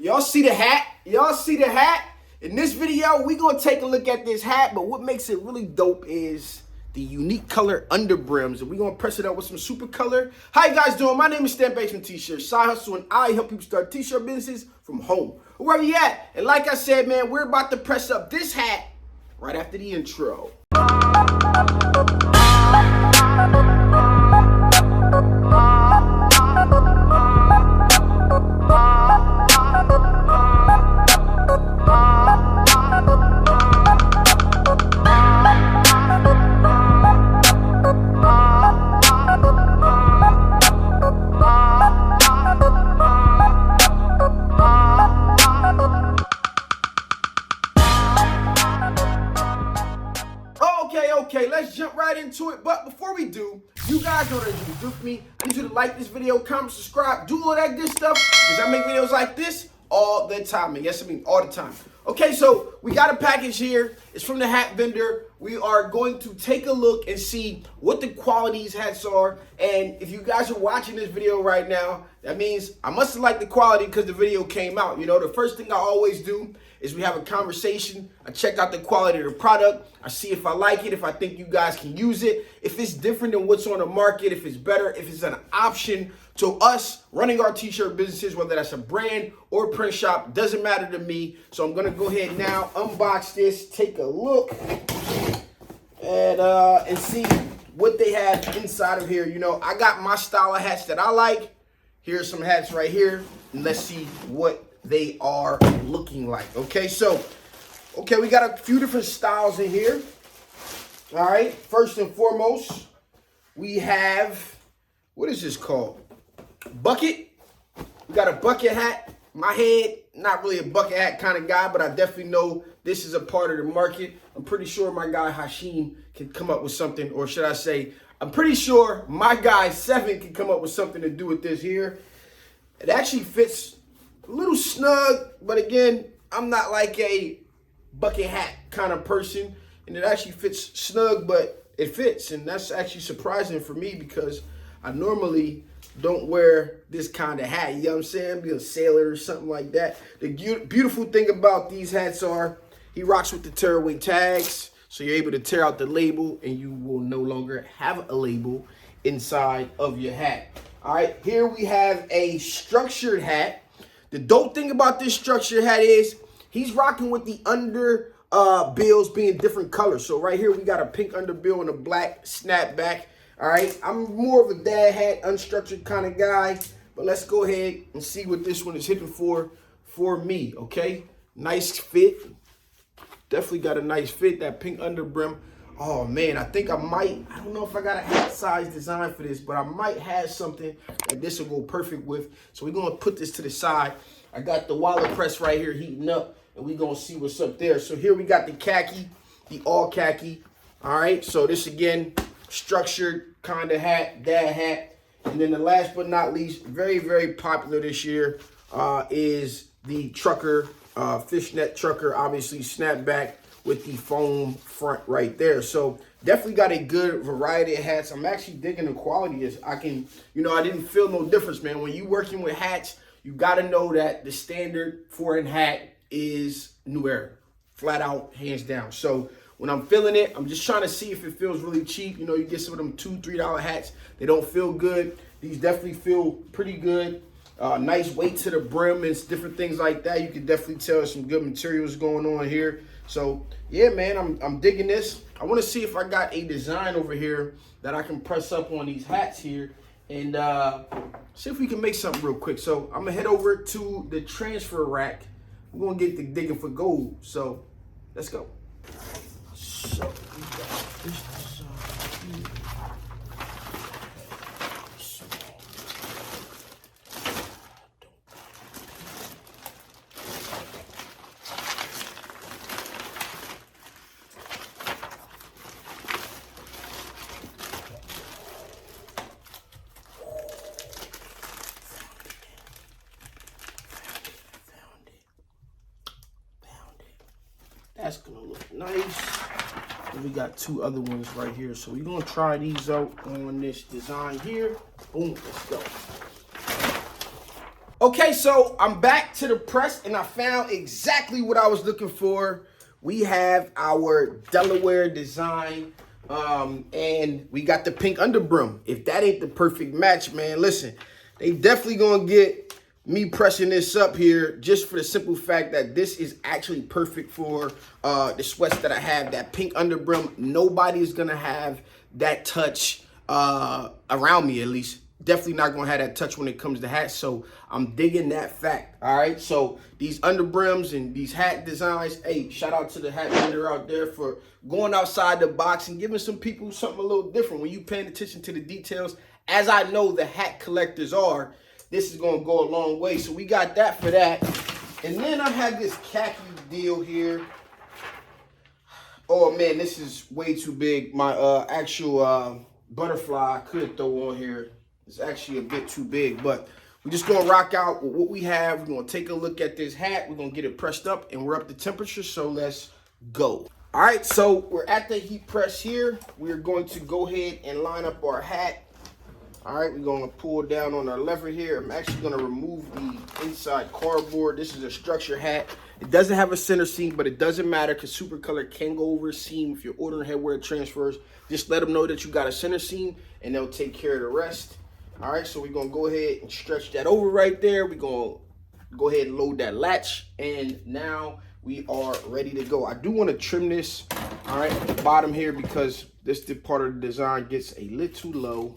Y'all see the hat? Y'all see the hat? In this video, we're going to take a look at this hat, but what makes it really dope is the unique color under brims, and we're going to press it up with some super color. How you guys doing? My name is Stan Basement T-Shirts, Side Hustle, and I help people start t-shirt businesses from home, wherever you at. And like I said, man, we're about to press up this hat right after the intro. Okay, let's jump right into it. But before we do, you guys know what you can do for me. I need you to like this video, comment, subscribe, do all that good stuff, because I make videos like this all the time. And yes, I mean all the time. Okay, so we got a package here. It's from the hat vendor. We are going to take a look and see what the quality these hats are. And if you guys are watching this video right now, that means I must have liked the quality because the video came out. You know, the first thing I always do is we have a conversation. I check out the quality of the product. I see if I like it, if I think you guys can use it, if it's different than what's on the market, if it's better, if it's an option to us running our t-shirt businesses, whether that's a brand or a print shop, doesn't matter to me. So I'm gonna go ahead now, unbox this, take a look, and see what they have inside of here. You know, I got my style of hats that I like. Here's some hats right here, and let's see what they are looking like. Okay, so we got a few different styles in here. All right, first and foremost, we have, what is this called? Bucket. We got a bucket hat. My head, not really a bucket hat kind of guy, but I definitely know this is a part of the market. I'm pretty sure my guy Hashim can come up with something, or should I say, I'm pretty sure my guy Seven can come up with something to do with this here. It actually fits a little snug, but again, I'm not like a bucket hat kind of person, and it actually fits snug, but it fits, and that's actually surprising for me because I normally don't wear this kind of hat. You know what I'm saying? Be a sailor or something like that. The beautiful thing about these hats are he rocks with the tearaway tags, so you're able to tear out the label and you will no longer have a label inside of your hat. All right, here we have a structured hat. The dope thing about this structured hat is he's rocking with the under bills being different colors. So right here we got a pink underbill and a black snapback. All right, I'm more of a dad hat, unstructured kind of guy, but let's go ahead and see what this one is hitting for me. Okay, nice fit. Definitely got a nice fit. That pink under brim. Oh man, I think I don't know if I got a hat size design for this, but I might have something that this will go perfect with. So we're gonna put this to the side. I got the wallet press right here heating up, and we're gonna see what's up there. So here we got the khaki, the all khaki. All right, so this again, structured kind of hat, dad hat. And then the last but not least, very, very popular this year is the trucker, fishnet trucker, obviously snapback with the foam front right there. So definitely got a good variety of hats. I'm actually digging the quality. I didn't feel no difference, man. When you working with hats, you got to know that the standard foreign hat is New Era, flat out, hands down. So when I'm feeling it, I'm just trying to see if it feels really cheap. You know, you get some of them $2, $3 hats. They don't feel good. These definitely feel pretty good. Nice weight to the brim and different things like that. You can definitely tell there's some good materials going on here. So yeah, man, I'm digging this. I want to see if I got a design over here that I can press up on these hats here and see if we can make something real quick. So I'm gonna head over to the transfer rack. We're gonna get the digging for gold. So let's go. So we got this design here. That's gonna look nice. And we got two other ones right here. So we're gonna try these out on this design here. Boom, let's go. Okay, so I'm back to the press and I found exactly what I was looking for. We have our Delaware design, and we got the pink underbrim. If that ain't the perfect match, man, listen, they definitely gonna get me pressing this up here just for the simple fact that this is actually perfect for the sweats that I have. That pink underbrim, nobody is gonna have that touch around me, at least. Definitely not gonna have that touch when it comes to hats, so I'm digging that fact. All right, so these underbrims and these hat designs, hey, shout out to the hat vendor out there for going outside the box and giving some people something a little different. When you paying attention to the details, as I know the hat collectors are, this is gonna go a long way. So we got that for that. And then I have this khaki deal here. Oh man, this is way too big. My actual butterfly I could throw on here. It's actually a bit too big, but we're just gonna rock out with what we have. We're gonna take a look at this hat. We're gonna get it pressed up and we're up to temperature, so let's go. All right, so we're at the heat press here. We're going to go ahead and line up our hat. All right, we're gonna pull down on our lever here. I'm actually gonna remove the inside cardboard. This is a structure hat. It doesn't have a center seam, but it doesn't matter because Super Color can go over a seam if you're ordering headwear transfers. Just let them know that you got a center seam and they'll take care of the rest. All right, so we're gonna go ahead and stretch that over right there. We're gonna go ahead and load that latch, and now we are ready to go. I do want to trim this, all right, at the bottom here because this part of the design gets a little low.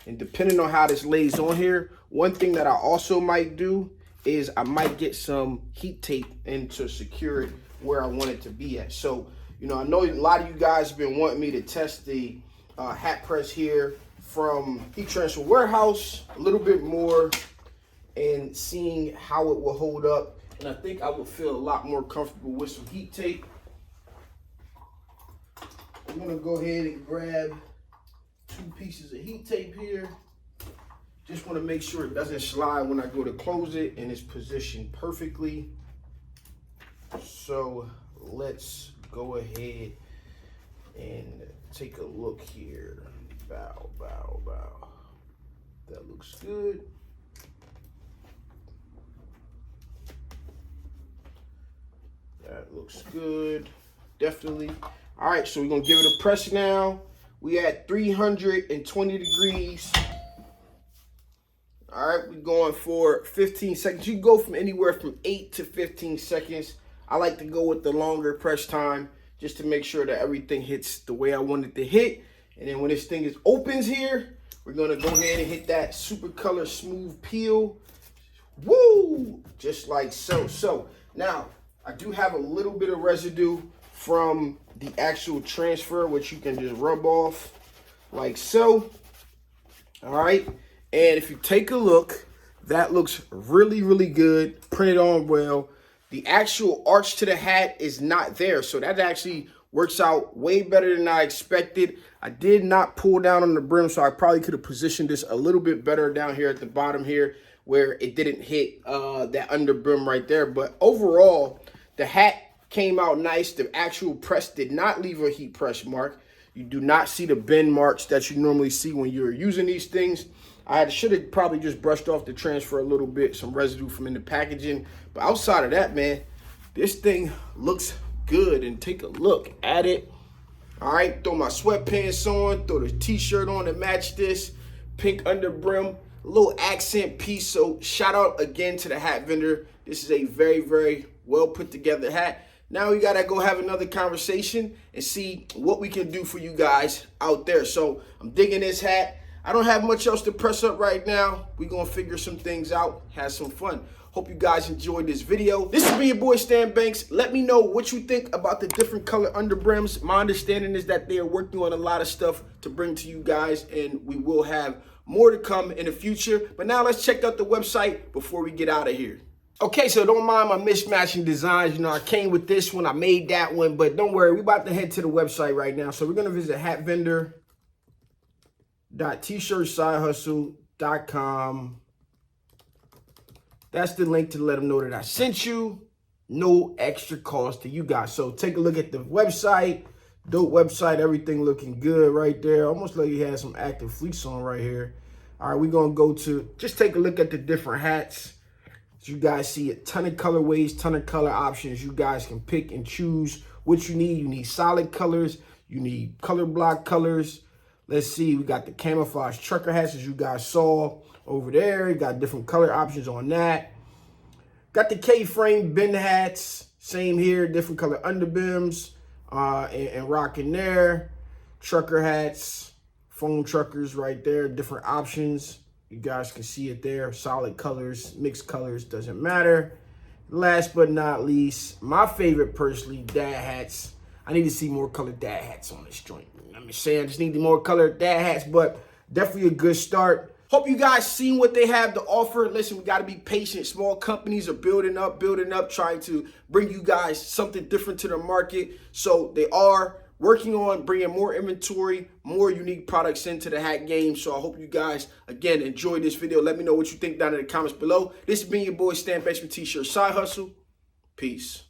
And depending on how this lays on here, one thing that I also might do is I might get some heat tape in to secure it where I want it to be at. So, you know, I know a lot of you guys have been wanting me to test the hat press here from Heat Transfer Warehouse a little bit more and seeing how it will hold up. And I think I will feel a lot more comfortable with some heat tape. I'm gonna go ahead and grab 2 pieces of heat tape here. Just want to make sure it doesn't slide when I go to close it and it's positioned perfectly. So let's go ahead and take a look here. Bow, bow, bow. That looks good. That looks good, definitely. All right, so we're gonna give it a press now. We at 320 degrees. All right, we're going for 15 seconds. You can go from anywhere from 8 to 15 seconds. I like to go with the longer press time just to make sure that everything hits the way I want it to hit. And then when this thing opens here, we're gonna go ahead and hit that Super Color Smooth Peel. Woo! Just like so. So now I do have a little bit of residue from the actual transfer, which you can just rub off like so. All right, and if you take a look, that looks really, really good, printed on well. The actual arch to the hat is not there, so that actually works out way better than I expected. I did not pull down on the brim, so I probably could have positioned this a little bit better down here at the bottom here where it didn't hit that under brim right there. But overall, the hat came out nice. The actual press did not leave a heat press mark. You do not see the bend marks that you normally see when you're using these things. I should have probably just brushed off the transfer a little bit, some residue from in the packaging. But outside of that, man, this thing looks good. And take a look at it. All right, throw my sweatpants on, throw the t-shirt on to match this. Pink under brim, a little accent piece. So shout out again to the hat vendor. This is a very, very well put together hat. Now we gotta go have another conversation and see what we can do for you guys out there. So I'm digging this hat. I don't have much else to press up right now. We're gonna figure some things out, have some fun. Hope you guys enjoyed this video. This has been your boy Stan Banks. Let me know what you think about the different color underbrims. My understanding is that they are working on a lot of stuff to bring to you guys, and we will have more to come in the future. But now let's check out the website before we get out of here. Okay, so don't mind my mismatching designs. You know, I came with this one, I made that one, but don't worry, we're about to head to the website right now. So we're gonna visit hatvendor.tshirtsidehustle.com. That's the link to let them know that I sent you. No extra cost to you guys. So take a look at the website. Dope website, everything looking good right there. Almost like you had some active fleece on right here. All right, we're gonna go to, just take a look at the different hats. As you guys see, a ton of colorways, ton of color options. You guys can pick and choose what you need. You need solid colors. You need color block colors. Let's see, we got the camouflage trucker hats, as you guys saw over there. You got different color options on that. Got the K-frame bend hats. Same here, different color underbims and rocking there. Trucker hats, foam truckers right there, different options. You guys can see it there. Solid colors, mixed colors, doesn't matter. Last but not least, my favorite personally, dad hats. I need to see more colored dad hats on this joint. I'm just saying, I just need more colored dad hats, but definitely a good start. Hope you guys seen what they have to offer. Listen, we got to be patient. Small companies are building up, trying to bring you guys something different to the market. So they are working on bringing more inventory, more unique products into the hat game. So I hope you guys, again, enjoyed this video. Let me know what you think down in the comments below. This has been your boy Stan Basement T-Shirt Side Hustle. Peace.